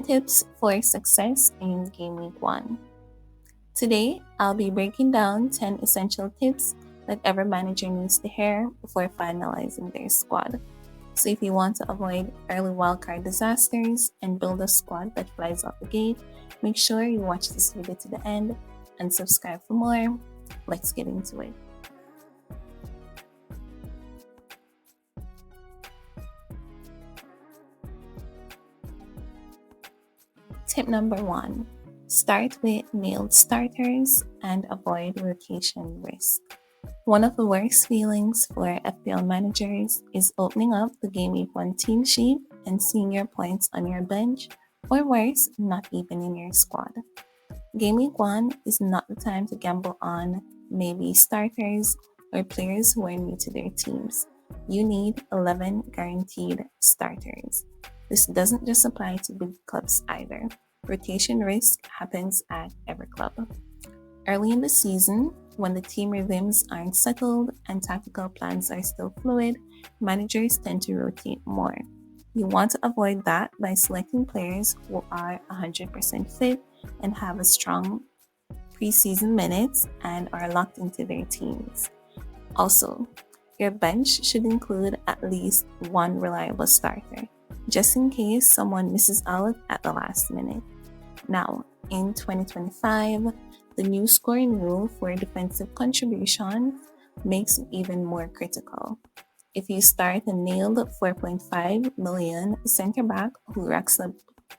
tips for success in Game Week 1. Today, I'll be breaking down 10 essential tips that every manager needs to hear before finalizing their squad. So if you want to avoid early wildcard disasters and build a squad that flies off the gate, make sure you watch this video to the end and subscribe for more. Let's get into it. Tip number 1. Start with nailed starters and avoid rotation risk. One of the worst feelings for FPL managers is opening up the Game Week 1 team sheet and seeing your points on your bench, or worse, not even in your squad. Game Week 1 is not the time to gamble on maybe starters or players who are new to their teams. You need 11 guaranteed starters. This doesn't just apply to big clubs either. Rotation risk happens at every club. Early in the season, when the team rhythms aren't settled and tactical plans are still fluid, managers tend to rotate more. You want to avoid that by selecting players who are 100% fit and have a strong preseason minutes and are locked into their teams. Also, your bench should include at least one reliable starter, just in case someone misses out at the last minute. Now, in 2025, the new scoring rule for defensive contribution makes it even more critical. If you start a nailed 4.5 million center back who racks up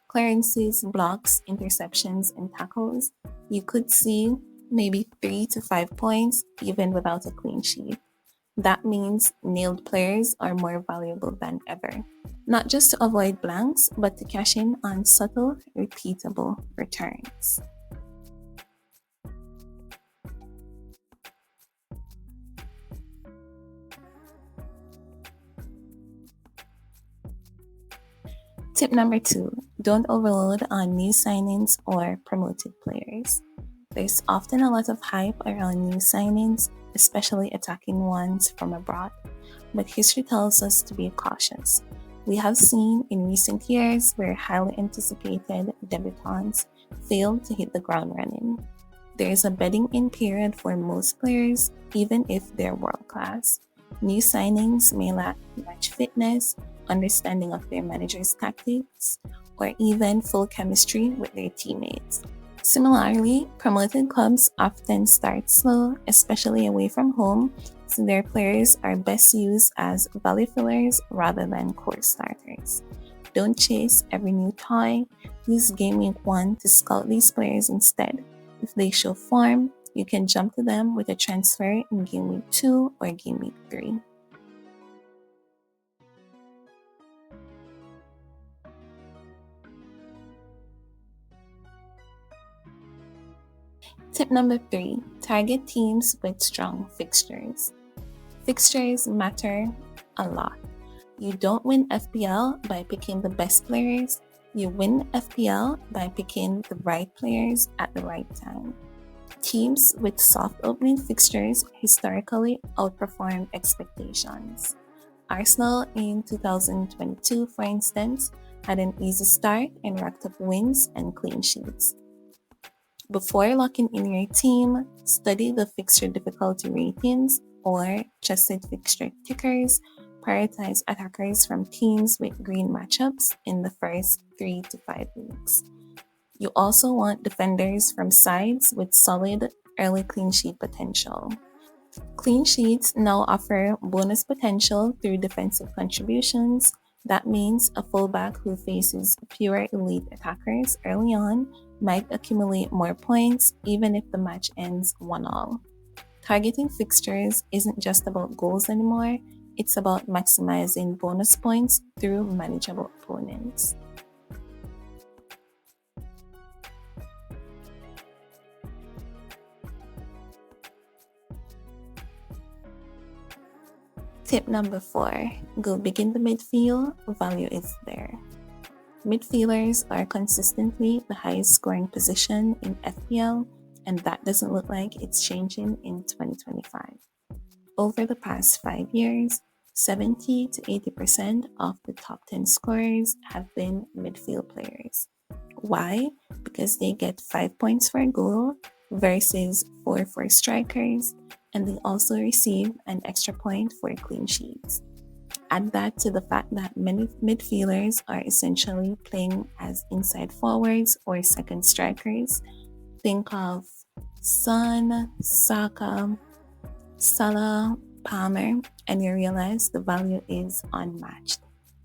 clearances, blocks, interceptions, and tackles, you could see maybe 3 to 5 points even without a clean sheet. That means nailed players are more valuable than ever. Not just to avoid blanks, but to cash in on subtle, repeatable returns. Tip number 2, don't overload on new signings or promoted players. There's often a lot of hype around new signings, especially attacking ones from abroad, but history tells us to be cautious. We have seen in recent years where highly anticipated debutants failed to hit the ground running. There is a bedding-in period for most players, even if they're world-class. New signings may lack match fitness, understanding of their manager's tactics, or even full chemistry with their teammates. Similarly, promoted clubs often start slow, especially away from home, so their players are best used as value fillers rather than core starters. Don't chase every new toy. Use Game Week 1 to scout these players instead. If they show form, you can jump to them with a transfer in Game Week 2 or Game Week 3. Tip number 3, target teams with strong fixtures. Fixtures matter a lot. You don't win FPL by picking the best players. You win FPL by picking the right players at the right time. Teams with soft opening fixtures historically outperform expectations. Arsenal in 2022, for instance, had an easy start and racked up wins and clean sheets. Before locking in your team, study the fixture difficulty ratings or trusted fixture tickers. Prioritize attackers from teams with green matchups in the first 3 to 5 weeks. You also want defenders from sides with solid early clean sheet potential. Clean sheets now offer bonus potential through defensive contributions. That means a fullback who faces fewer elite attackers early on might accumulate more points even if the match ends 1-1. Targeting fixtures isn't just about goals anymore, it's about maximizing bonus points through manageable opponents. Tip number 4, go big in the midfield, value is there. Midfielders are consistently the highest scoring position in FPL, and that doesn't look like it's changing in 2025. Over the past 5 years, 70 to 80% of the top 10 scorers have been midfield players. Why? Because they get 5 points for a goal versus 4 for strikers, and they also receive an extra point for clean sheets. Add that to the fact that many midfielders are essentially playing as inside forwards or second strikers. Think of Son, Saka, Salah, Palmer, and you realize the value is unmatched.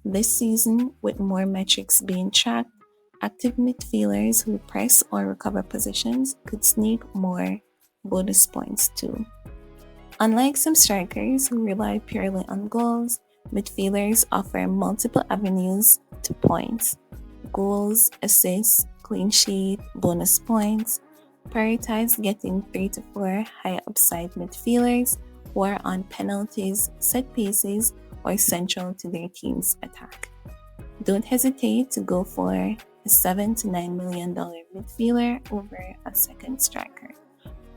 This season, with more metrics being tracked, active midfielders who press or recover positions could sneak more bonus points too. Unlike some strikers who rely purely on goals, midfielders offer multiple avenues to points: goals, assists, clean sheet, bonus points. Prioritize getting 3 to 4 high upside midfielders who are on penalties, set pieces, or central to their team's attack. Don't hesitate to go for a $7 to $9 million midfielder over a second striker.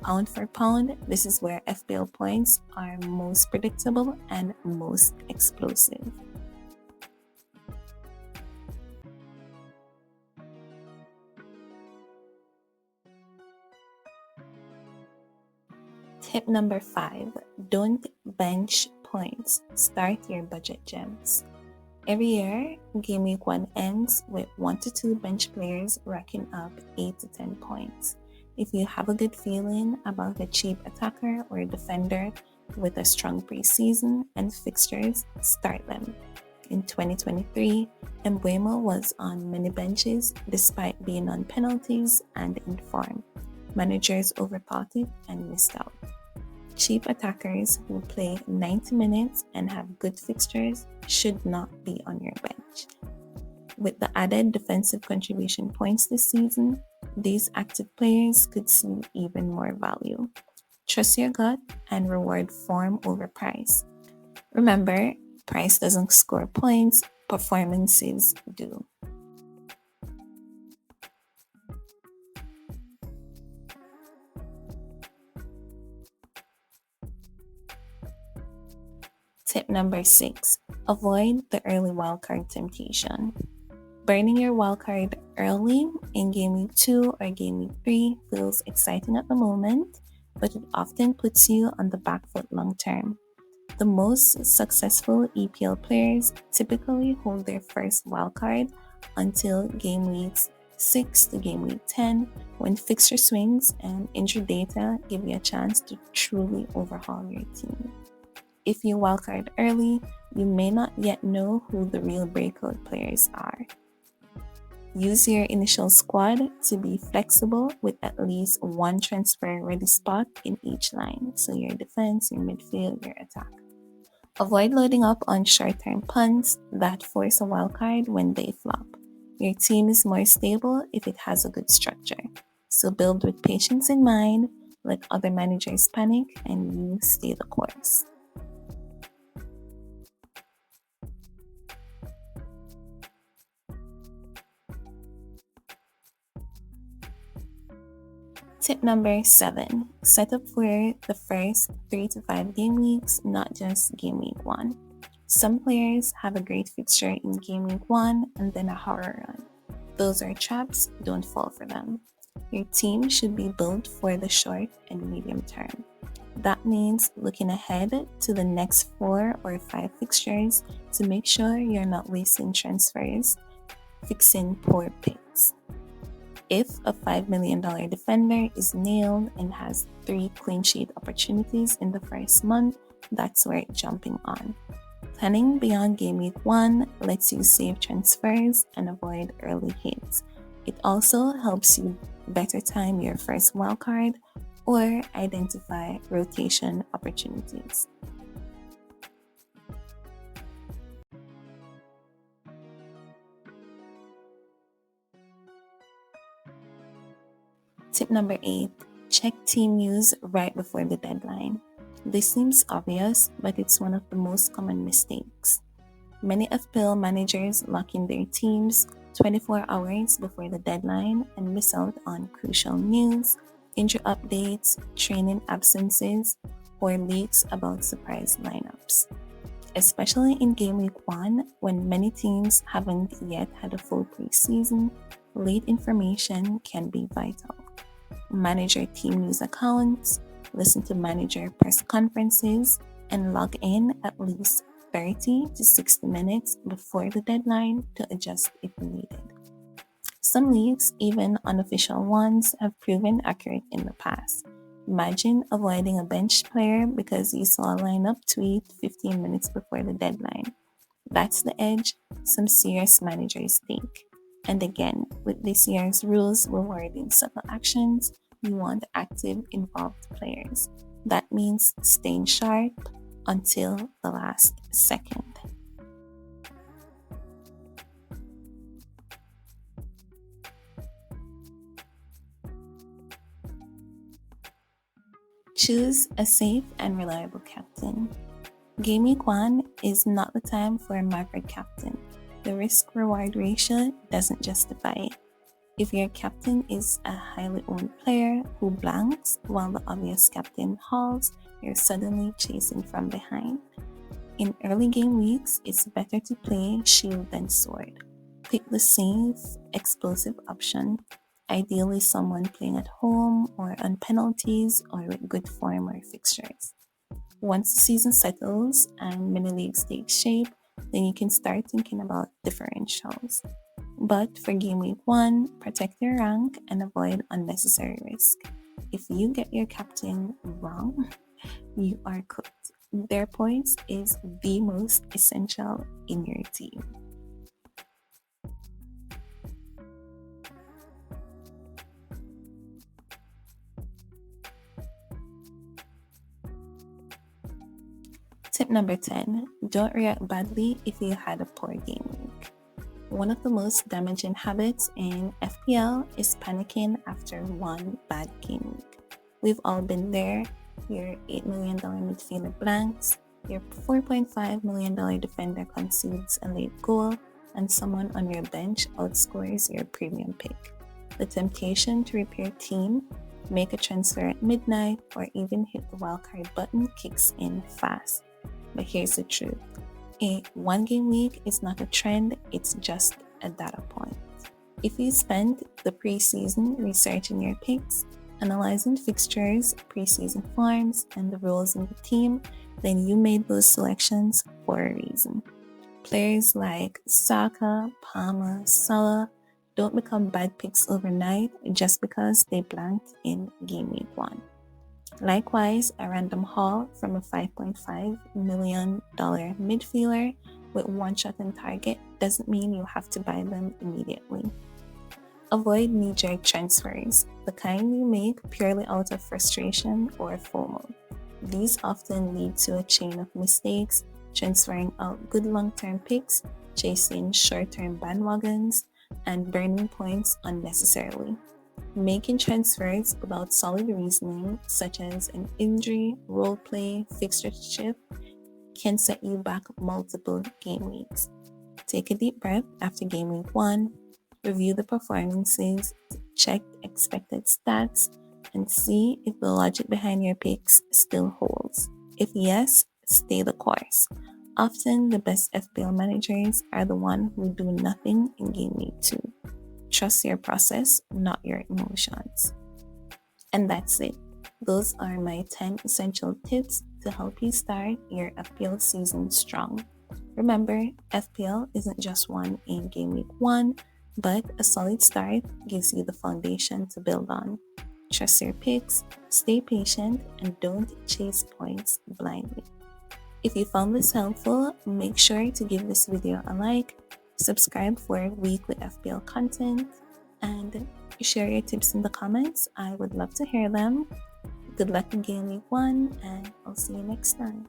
Pound for pound, this is where FPL points are most predictable and most explosive. Tip number 5, don't bench points. Start your budget gems. Every year, Game Week 1 ends with 1 to 2 bench players racking up 8 to 10 points. If you have a good feeling about a cheap attacker or a defender with a strong preseason and fixtures, start them. In 2023, Mbeumo was on many benches despite being on penalties and in form. Managers overthought it and missed out. Cheap attackers who play 90 minutes and have good fixtures should not be on your bench. With the added defensive contribution points this season, these active players could see even more value. Trust your gut and reward form over price. Remember, price doesn't score points, performances do. Tip number 6, avoid the early wildcard temptation. Burning your wildcard early in Game Week 2 or Game Week 3 feels exciting at the moment, but it often puts you on the back foot long term. The most successful EPL players typically hold their first wildcard until Game Weeks 6 to Game Week 10, when fixture swings and injury data give you a chance to truly overhaul your team. If you wildcard early, you may not yet know who the real breakout players are. Use your initial squad to be flexible with at least one transfer ready spot in each line, so your defense, your midfield, your attack. Avoid loading up on short-term punts that force a wildcard when they flop. Your team is more stable if it has a good structure, so build with patience in mind, let other managers panic, and you stay the course. Tip number 7, set up for the first 3 to 5 game weeks, not just Game Week 1. Some players have a great fixture in Game Week 1 and then a horror run. Those are traps, don't fall for them. Your team should be built for the short and medium term. That means looking ahead to the next 4 or 5 fixtures to make sure you're not wasting transfers fixing poor picks. If a $5 million defender is nailed and has 3 clean sheet opportunities in the first month, that's worth jumping on. Planning beyond Game Week 1 lets you save transfers and avoid early hits. It also helps you better time your first wildcard or identify rotation opportunities. Tip number 8, check team news right before the deadline. This seems obvious, but it's one of the most common mistakes. Many FPL managers lock in their teams 24 hours before the deadline and miss out on crucial news, injury updates, training absences, or leaks about surprise lineups. Especially in Game Week 1, when many teams haven't yet had a full preseason, late information can be vital. Manage your team news accounts, listen to manager press conferences, and log in at least 30 to 60 minutes before the deadline to adjust if needed. Some leagues, even unofficial ones, have proven accurate in the past. Imagine avoiding a bench player because you saw a lineup tweet 15 minutes before the deadline. That's the edge some serious managers take. And again, with this year's rules rewarding subtle actions, we want active, involved players. That means staying sharp until the last second. Choose a safe and reliable captain. Gameweek 1 is not the time for a maverick captain. The risk-reward ratio doesn't justify it. If your captain is a highly owned player who blanks while the obvious captain hauls, you're suddenly chasing from behind. In early game weeks, it's better to play shield than sword. Pick the safe, explosive option, ideally someone playing at home or on penalties or with good form or fixtures. Once the season settles and mini leagues take shape, then you can start thinking about differentials. But for game week 1, protect your rank and avoid unnecessary risk. If you get your captain wrong, you are cooked. Their points is the most essential in your team. Tip number 10, don't react badly if you had a poor game week. One of the most damaging habits in FPL is panicking after one bad game week. We've all been there. Your $8 million midfielder blanks, your $4.5 million defender concedes a late goal, and someone on your bench outscores your premium pick. The temptation to repair team, make a transfer at midnight, or even hit the wildcard button kicks in fast. But here's the truth. A one-game week is not a trend, it's just a data point. If you spend the preseason researching your picks, analyzing fixtures, preseason forms, and the roles in the team, then you made those selections for a reason. Players like Saka, Palmer, Salah don't become bad picks overnight just because they blanked in game week 1. Likewise, a random haul from a $5.5 million midfielder with one shot on target doesn't mean you have to buy them immediately. Avoid knee-jerk transfers, the kind you make purely out of frustration or FOMO. These often lead to a chain of mistakes, transferring out good long-term picks, chasing short-term bandwagons, and burning points unnecessarily. Making transfers without solid reasoning, such as an injury, role play, fixture shift, can set you back multiple game weeks. Take a deep breath after game week 1, review the performances, check expected stats, and see if the logic behind your picks still holds. If yes, stay the course. Often, the best FPL managers are the ones who do nothing in game week 2. Trust your process, not your emotions. And that's it. Those are my 10 essential tips to help you start your FPL season strong. Remember, FPL isn't just won in game week 1, but a solid start gives you the foundation to build on. Trust your picks, stay patient, and don't chase points blindly. If you found this helpful, make sure to give this video a like, subscribe for weekly FPL content, and share your tips in the comments. I would love to hear them. Good luck in game week 1, and I'll see you next time.